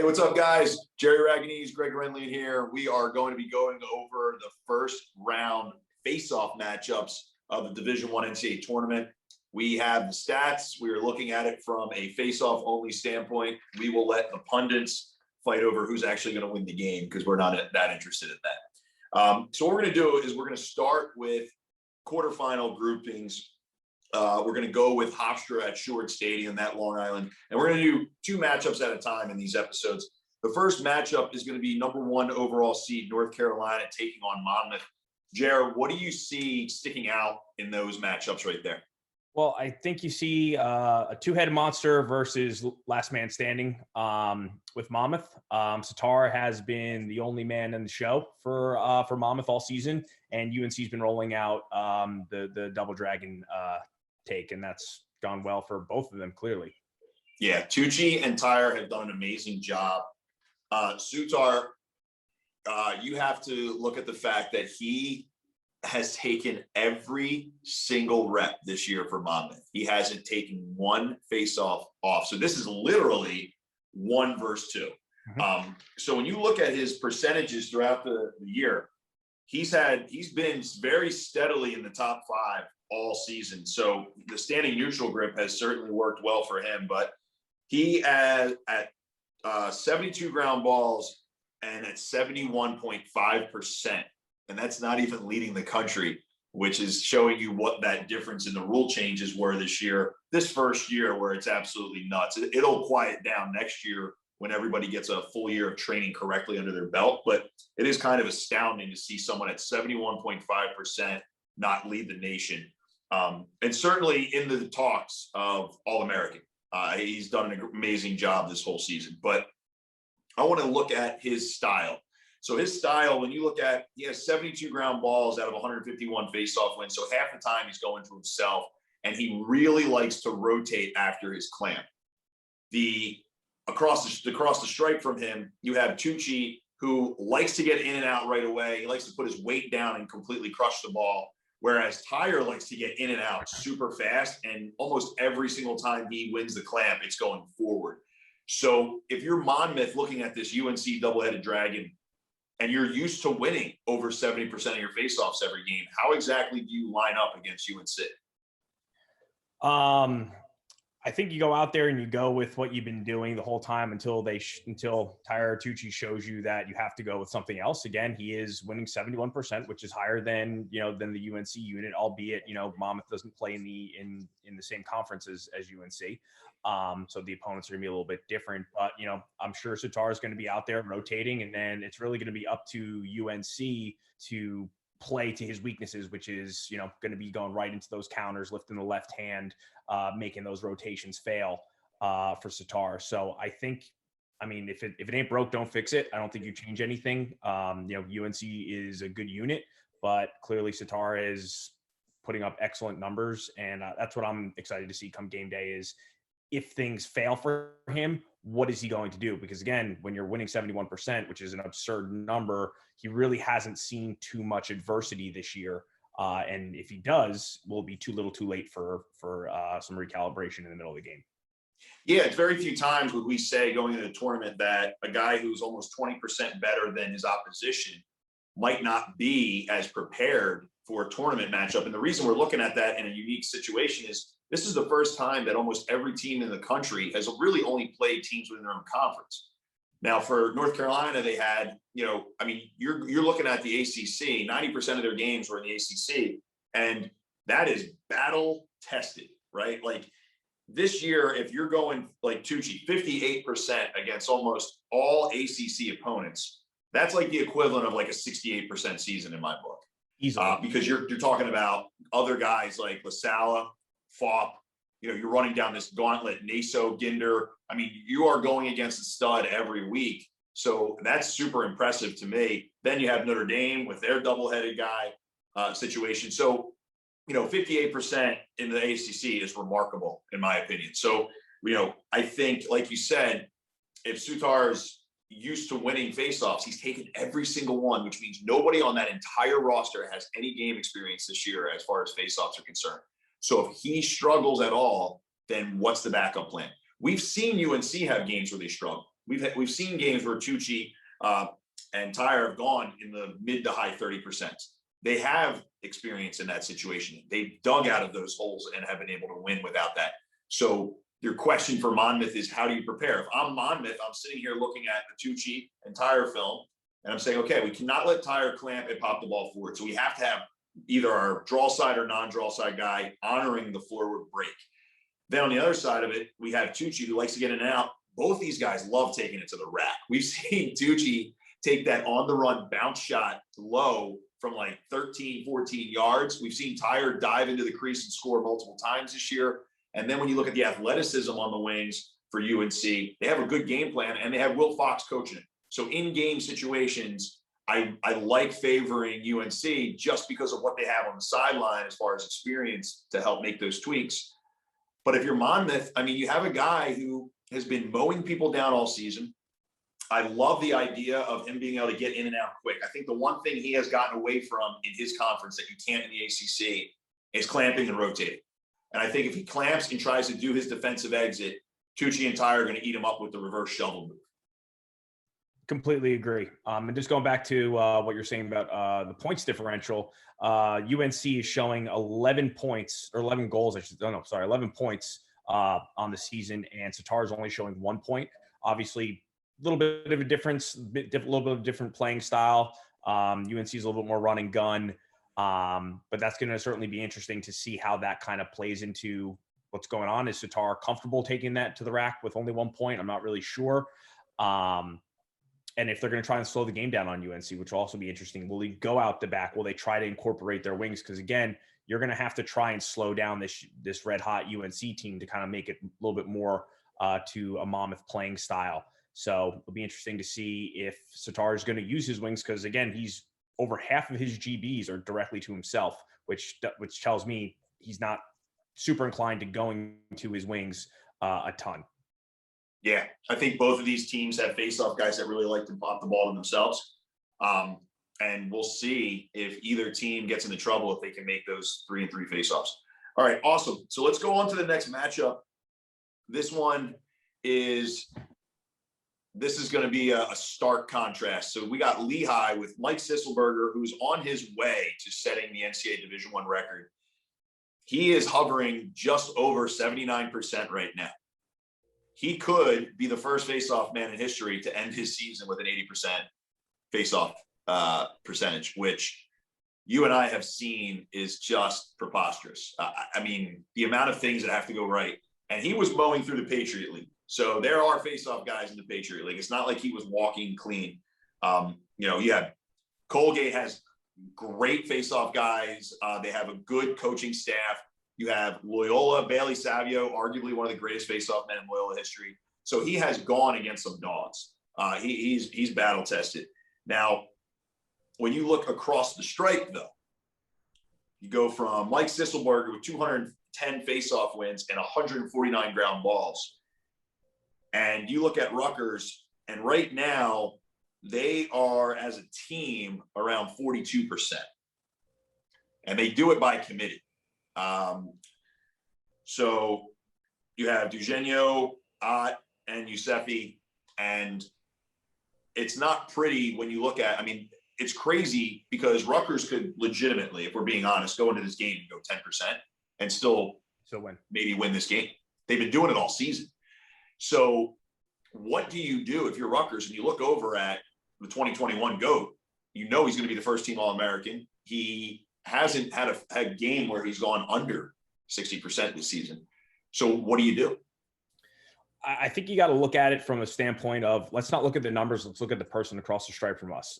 Hey, what's up, guys? Jerry Raganese, Greg Renly here. We are going to be going over the first round face-off matchups of the Division I NCAA tournament. We have the stats. We are looking at it from a face-off only standpoint. We will let the pundits fight over who's actually going to win the game because we're not that interested in that. So what we're going to do is we're going to start with quarterfinal groupings. We're going to go with Hofstra at Short Stadium, that Long Island. And we're going to do two matchups at a time in these episodes. The first matchup is going to be #1 overall seed North Carolina taking on Monmouth. Jared, what do you see sticking out in those matchups right there? Well, I think you see a two-headed monster versus last man standing with Monmouth. Sitar has been the only man in the show for Monmouth all season, and UNC's been rolling out the Double Dragon take, and that's gone well for both of them, clearly. Yeah, Tucci and Tyre have done an amazing job. Sutar, you have to look at the fact that he has taken every single rep this year for Monmouth. He hasn't taken one face-off off. So this is literally 1 versus 2. Mm-hmm. So when you look at his percentages throughout the year, he's been very steadily in the top 5 all season. So the standing neutral grip has certainly worked well for him, but he at 72 ground balls and at 71.5%. And that's not even leading the country, which is showing you what that difference in the rule changes were this first year, where it's absolutely nuts. It'll quiet down next year when everybody gets a full year of training correctly under their belt. But it is kind of astounding to see someone at 71.5% not lead the nation. And certainly in the talks of All-American. He's done an amazing job this whole season. But I want to look at his style. So his style, when you look at, he has 72 ground balls out of 151 face-off wins. So half the time he's going to himself, and he likes to rotate after his clamp. Across the stripe from him, you have Tucci, who likes to get in and out right away. He likes to put his weight down and completely crush the ball. Whereas Tyre likes to get in and out super fast, and almost every single time he wins the clamp, it's going forward. So if you're Monmouth looking at this UNC double-headed dragon, and you're used to winning over 70% of your faceoffs every game, how exactly do you line up against UNC? I think you go out there and you go with what you've been doing the whole time until Tyre Tucci shows you that you have to go with something else. Again, he is winning 71%, which is higher than the UNC unit, albeit Monmouth doesn't play in the same conference as UNC. So the opponents are gonna be a little bit different, but I'm sure Sitar is going to be out there rotating, and then it's really going to be up to UNC to play to his weaknesses, which is going to be going right into those counters, lifting the left hand, making those rotations fail for Sitar. So I think, if it ain't broke, don't fix it. I don't think you change anything. UNC is a good unit, but clearly Sitar is putting up excellent numbers, and that's what I'm excited to see come game day is, if things fail for him, what is he going to do? Because again, when you're winning 71%, which is an absurd number, he really hasn't seen too much adversity this year. And if he does, will be too little too late for some recalibration in the middle of the game. Yeah, it's very few times would we say going into the tournament that a guy who's almost 20% better than his opposition might not be as prepared for a tournament matchup. And the reason we're looking at that in a unique situation is this is the first time that almost every team in the country has really only played teams within their own conference. Now, for North Carolina, they had, you're looking at the ACC. 90% of their games were in the ACC, and that is battle tested, right? Like this year, if you're going like Tucci, 58% against almost all ACC opponents, that's like the equivalent of like a 68% season in my book. Easily. Because you're talking about other guys like LaSala, Fop, you're running down this gauntlet, Naso, Ginder. You are going against a stud every week. So that's super impressive to me. Then you have Notre Dame with their double-headed guy situation. So, 58% in the ACC is remarkable, in my opinion. So, I think, like you said, if Sutar's used to winning faceoffs, he's taken every single one, which means nobody on that entire roster has any game experience this year as far as faceoffs are concerned. So if he struggles at all, then what's the backup plan? We've seen UNC have games where they struggle. we've seen games where Tucci and Tyre have gone in the mid to high 30%. They have experience in that situation. They've dug out of those holes and have been able to win without that. So your question for Monmouth is, how do you prepare? If I'm Monmouth, I'm sitting here looking at the Tucci and Tyre film, and I'm saying, okay, we cannot let Tyre clamp and pop the ball forward. So we have to have either our draw side or non-draw side guy honoring the forward break. Then on the other side of it, we have Tucci, who likes to get in and out. Both these guys love taking it to the rack. We've seen Tucci take that on the run bounce shot low from like 13, 14 yards. We've seen Tyre dive into the crease and score multiple times this year. And then when you look at the athleticism on the wings for UNC, they have a good game plan, and they have Will Fox coaching it. So in game situations, I like favoring UNC just because of what they have on the sideline as far as experience to help make those tweaks. But if you're Monmouth, I mean, you have a guy who has been mowing people down all season. I love the idea of him being able to get in and out quick. I think the one thing he has gotten away from in his conference that you can't in the ACC is clamping and rotating. And I think if he clamps and tries to do his defensive exit, Tucci and Tyre are going to eat him up with the reverse shovel move. Completely agree. And just going back to what you're saying about the points differential, UNC is showing 11 points or 11 goals. 11 points on the season, and Sitar is only showing 1 point. Obviously, a little bit of a difference, little bit of different playing style. UNC is a little bit more run and gun, but that's going to certainly be interesting to see how that kind of plays into what's going on. Is Sitar comfortable taking that to the rack with only 1 point? I'm not really sure. And if they're going to try and slow the game down on UNC, which will also be interesting, will he go out the back? Will they try to incorporate their wings? Because again, you're going to have to try and slow down this red hot UNC team to kind of make it a little bit more to a Monmouth playing style. So it'll be interesting to see if Sitar is going to use his wings, because again, he's over half of his GBs are directly to himself, which tells me he's not super inclined to going to his wings a ton. Yeah, I think both of these teams have face-off guys that really like to pop the ball to themselves. And we'll see if either team gets into trouble if they can make those 3-and-3 face-offs. All right, awesome. So let's go on to the next matchup. This is going to be a stark contrast. So we got Lehigh with Mike Sisselberger, who's on his way to setting the NCAA Division I record. He is hovering just over 79% right now. He could be the first face-off man in history to end his season with an 80% face-off percentage, which you and I have seen is just preposterous. I mean, the amount of things that have to go right. And he was mowing through the Patriot League. So there are face-off guys in the Patriot League. It's not like he was walking clean. Colgate has great face-off guys. They have a good coaching staff. You have Loyola, Bailey Savio, arguably one of the greatest face-off men in Loyola history. So he has gone against some dogs. He's battle-tested. Now, when you look across the stripe, though, you go from Mike Sisselberger with 210 face-off wins and 149 ground balls. And you look at Rutgers, and right now, they are, as a team, around 42%. And they do it by committee. So you have Dugenio, Ott, and Yusefi, and it's not pretty when you look at, I mean, it's crazy because Rutgers could legitimately, if we're being honest, go into this game and go 10% and still maybe win this game. They've been doing it all season. So what do you do if you're Rutgers and you look over at the 2021 GOAT? You know he's going to be the first team All-American. He hasn't had a game where he's gone under 60% this season. So what do you do? I think you got to look at it from a standpoint of, let's not look at the numbers. Let's look at the person across the stripe from us.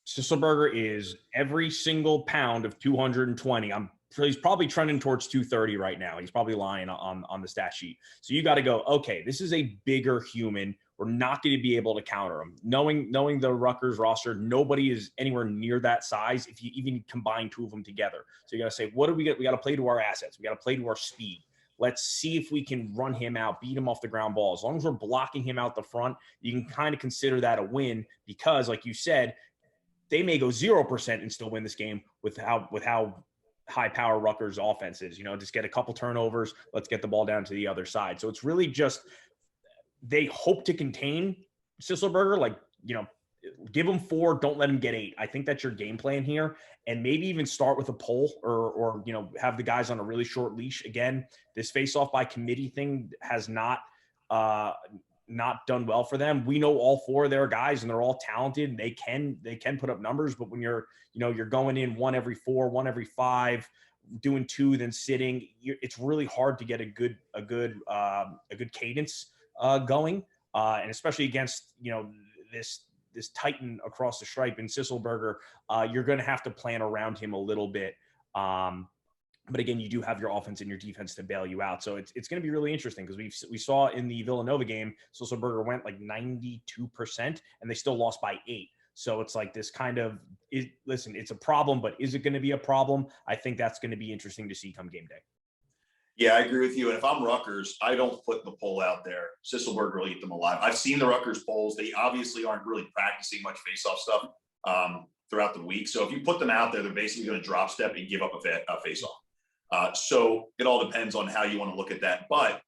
Sisselberger is every single pound of 220. He's probably trending towards 230 right now. He's probably lying on the stat sheet. So you got to go, okay, this is a bigger human. We're not going to be able to counter him. Knowing the Rutgers roster, nobody is anywhere near that size if you even combine two of them together. So you got to say, what do we get? We got to play to our assets. We got to play to our speed. Let's see if we can run him out, beat him off the ground ball. As long as we're blocking him out the front, you can kind of consider that a win because, like you said, they may go 0% and still win this game with how high power Rutgers offense is. Just get a couple turnovers. Let's get the ball down to the other side. So it's really just they hope to contain Sisselberger, like, give them 4, don't let them get 8. I think that's your game plan here. And maybe even start with a poll or have the guys on a really short leash. Again, this face-off by committee thing has not done well for them. We know all 4 of their guys and they're all talented. They can put up numbers, but when you're going in 1 every 4, 1 every 5, doing 2, then sitting, it's really hard to get a good cadence going. And especially against, this titan across the stripe in Sisselberger, you're going to have to plan around him a little bit. But again, you do have your offense and your defense to bail you out. So it's going to be really interesting because we saw in the Villanova game, Sisselberger went like 92% and they still lost by 8. So it's like this kind of listen, it's a problem, but is it going to be a problem? I think that's going to be interesting to see come game day. Yeah, I agree with you. And if I'm Rutgers, I don't put the poll out there. Sisselberger will eat them alive. I've seen the Rutgers polls. They obviously aren't really practicing much face-off stuff throughout the week. So if you put them out there, they're basically going to drop step and give up a face-off. So it all depends on how you want to look at that. But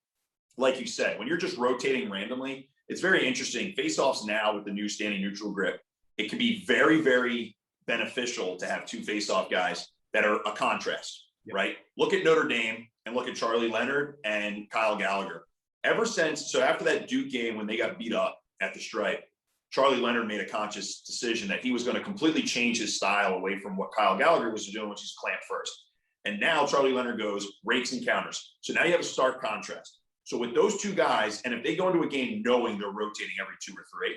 like you said, when you're just rotating randomly, it's very interesting. Face-offs now with the new standing neutral grip, it can be very, very beneficial to have 2 face-off guys that are a contrast, right? Look at Notre Dame and look at Charlie Leonard and Kyle Gallagher. So after that Duke game when they got beat up at the stripe, Charlie Leonard made a conscious decision that he was going to completely change his style away from what Kyle Gallagher was doing, which is clamp first. And now Charlie Leonard goes rakes and counters. So now you have a stark contrast. So with those 2 guys, and if they go into a game knowing they're rotating every 2 or 3,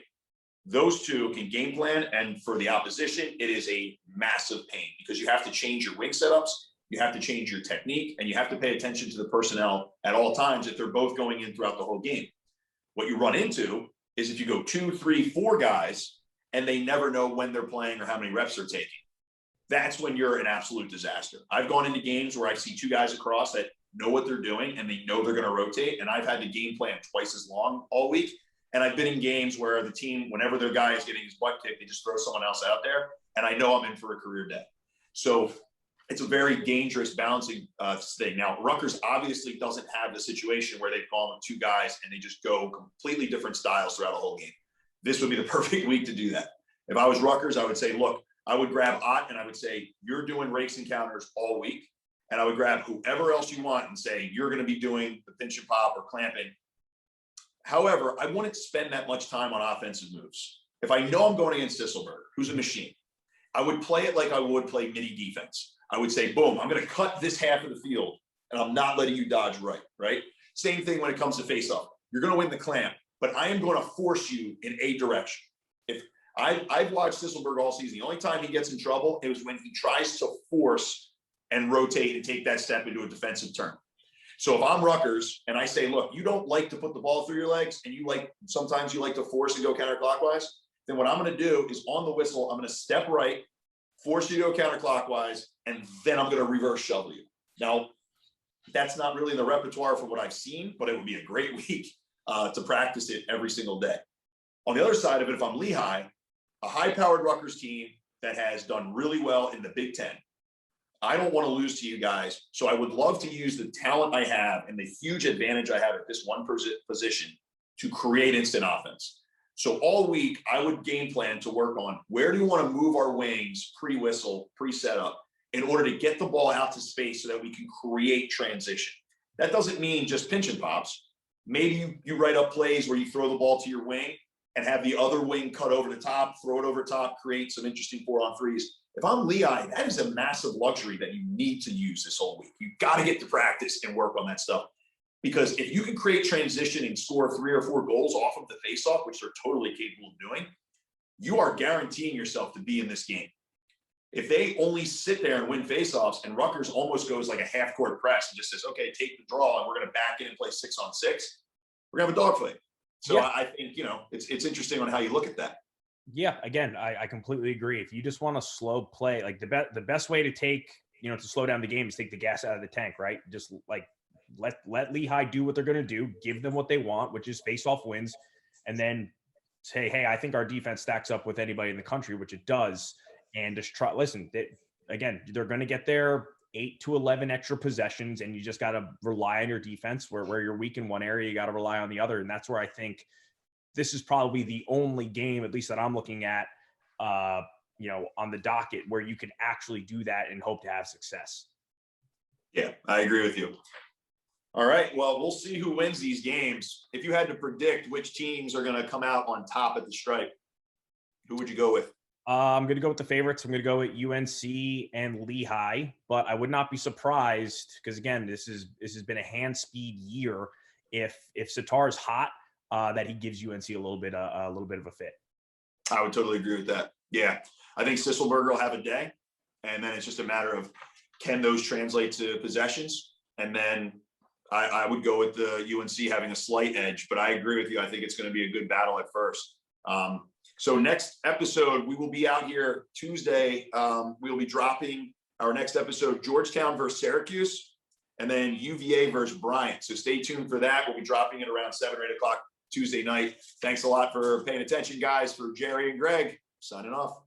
those 2 can game plan. And for the opposition, it is a massive pain because you have to change your wing setups. You have to change your technique and you have to pay attention to the personnel at all times if they're both going in throughout the whole game. What you run into is if you go 2, 3, 4 guys and they never know when they're playing or how many reps they're taking, that's when you're an absolute disaster. I've gone into games where I see 2 guys across that know what they're doing and they know they're going to rotate. And I've had to game plan twice as long all week. And I've been in games where the team, whenever their guy is getting his butt kicked, they just throw someone else out there. And I know I'm in for a career day. So it's a very dangerous balancing thing. Now, Rutgers obviously doesn't have the situation where they've gone with 2 guys and they just go completely different styles throughout a whole game. This would be the perfect week to do that. If I was Rutgers, I would say, look, I would grab Ott and I would say, you're doing rakes and counters all week. And I would grab whoever else you want and say, you're going to be doing the pinch and pop or clamping. However, I wouldn't spend that much time on offensive moves. If I know I'm going against Sisselberger, who's a machine, I would play it like I would play mini defense. I would say, boom, I'm going to cut this half of the field and I'm not letting you dodge right? Same thing when it comes to face-off. You're going to win the clamp, but I am going to force you in a direction. If I've watched Sisselberg all season, the only time he gets in trouble is when he tries to force and rotate and take that step into a defensive turn. So if I'm Rutgers and I say, look, you don't like to put the ball through your legs and sometimes you like to force and go counterclockwise, then what I'm going to do is on the whistle, I'm going to step right, force you to go counterclockwise, and then I'm going to reverse shovel you. Now, that's not really in the repertoire for what I've seen, but it would be a great week to practice it every single day. On the other side of it, if I'm Lehigh, a high-powered Rutgers team that has done really well in the Big Ten, I don't want to lose to you guys. So I would love to use the talent I have and the huge advantage I have at this one position to create instant offense. So all week, I would game plan to work on where do you want to move our wings pre-whistle, pre-setup in order to get the ball out to space so that we can create transition. That doesn't mean just pinch and pops. Maybe you write up plays where you throw the ball to your wing and have the other wing cut over the top, throw it over top, create some interesting 4-on-3s. If I'm Lehigh, that is a massive luxury that you need to use this whole week. You've got to get to practice and work on that stuff. Because if you can create transition and score 3 or 4 goals off of the faceoff, which they're totally capable of doing, you are guaranteeing yourself to be in this game. If they only sit there and win faceoffs and Rutgers almost goes like a half-court press and just says, okay, take the draw and we're going to back in and play 6-on-6, we're going to have a dogfight. So yeah. I think, it's interesting on how you look at that. Yeah, again, I completely agree. If you just want to slow play, like the best way to take, to slow down the game is take the gas out of the tank, right? Just like let Lehigh do what they're going to do, give them what they want, which is face-off wins, and then say, hey, I think our defense stacks up with anybody in the country, which it does, and just try. Listen, again, they're going to get their 8 to 11 extra possessions, and you just got to rely on your defense. Where you're weak in one area, you got to rely on the other, and that's where I think this is probably the only game, at least that I'm looking at, on the docket where you can actually do that and hope to have success. Yeah, I agree with you. All right. Well, we'll see who wins these games. If you had to predict which teams are going to come out on top at the stripe, who would you go with? I'm going to go with the favorites. I'm going to go with UNC and Lehigh, but I would not be surprised because, again, this has been a hand speed year. If Sitar is hot, that he gives UNC a little bit of a fit. I would totally agree with that. Yeah, I think Sisselberger will have a day, and then it's just a matter of can those translate to possessions, and then I would go with the UNC having a slight edge. But I agree with you. I think it's going to be a good battle at first. So next episode, we will be out here Tuesday. We'll be dropping our next episode, Georgetown versus Syracuse, and then UVA versus Bryant. So stay tuned for that. We'll be dropping it around 7 or 8 o'clock Tuesday night. Thanks a lot for paying attention, guys. For Jerry and Greg, signing off.